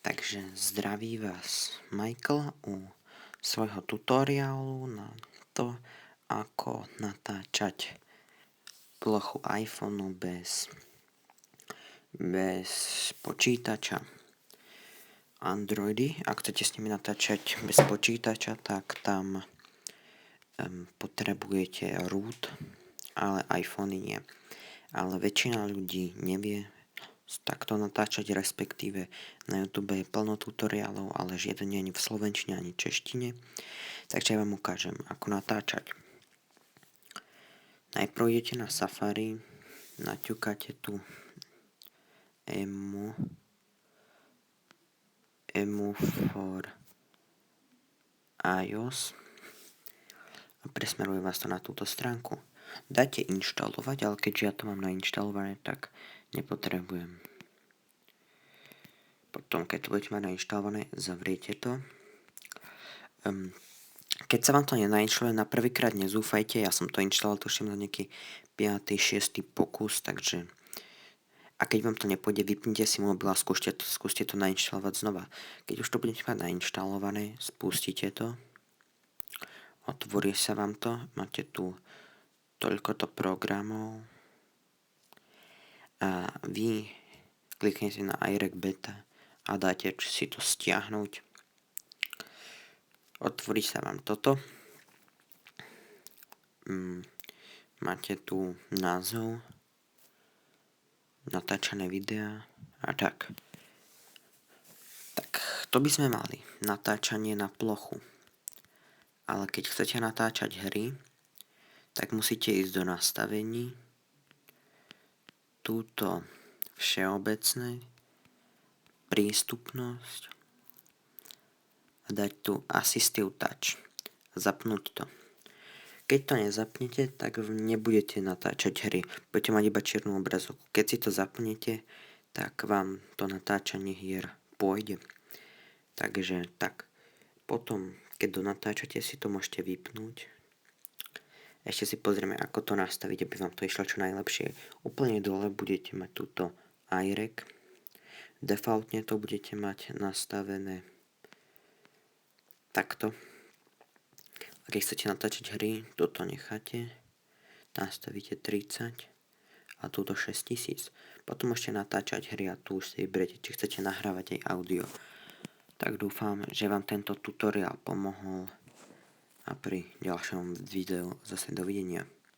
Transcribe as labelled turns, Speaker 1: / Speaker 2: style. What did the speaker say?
Speaker 1: Takže zdraví vás Michael u svojho tutoriálu na to, ako natáčať plochu iPhoneu bez počítača. Androidy, ak chcete s nimi natáčať bez počítača, tak tam potrebujete root, ale iPhony nie. Ale väčšina ľudí nevie takto natáčať, respektíve na YouTube je plno tutoriálov, ale žiaden nie ani v slovenčine, ani češtine. Takže ja vám ukážem, ako natáčať. Najprv idete na Safari, naťukáte tu emu for iOS a presmeruje vás to na túto stránku. Dajte inštalovať, ale keďže ja to mám nainštalované, tak nepotrebujem. Potom, keď to budete mať nainštalované, zavriete to. Keď sa vám to nenainštaluje, na prvýkrát nezúfajte, ja som to inštaloval, tuším na nejaký 5. 6. pokus, takže a keď vám to nepôjde, vypnite si mobil a skúste to nainštalovať znova. Keď už to budete mať nainštalované, spustite to, otvorí sa vám to, máte tu toľkoto programov a vy kliknete na iRec Beta a dáte si to stiahnuť. Otvorí sa vám toto. Máte tu názov, natáčané videá a tak. Tak to by sme mali. Natáčanie na plochu. Ale keď chcete natáčať hry, tak musíte ísť do nastavení. Túto všeobecné, prístupnosť a dať tu Assistive Touch. Zapnúť to. Keď to nezapnete, tak nebudete natáčať hry. Budete mať iba čiernu obrazovku. Keď si to zapnete, tak vám to natáčanie hier pôjde. Takže tak. Potom, keď natáčate, si to môžete vypnúť. Ešte si pozrieme, ako to nastaviť, aby vám to išlo čo najlepšie. Úplne dole budete mať túto iRec. Defaultne to budete mať nastavené takto. A keď chcete natáčať hry, toto necháte, nastavíte 30 a túto 6000. Potom môžete natáčať hry a tu už si vyberiete, či chcete nahrávať aj audio. Tak dúfam, že vám tento tutoriál pomohol a pri ďalšom videu zase dovidenia.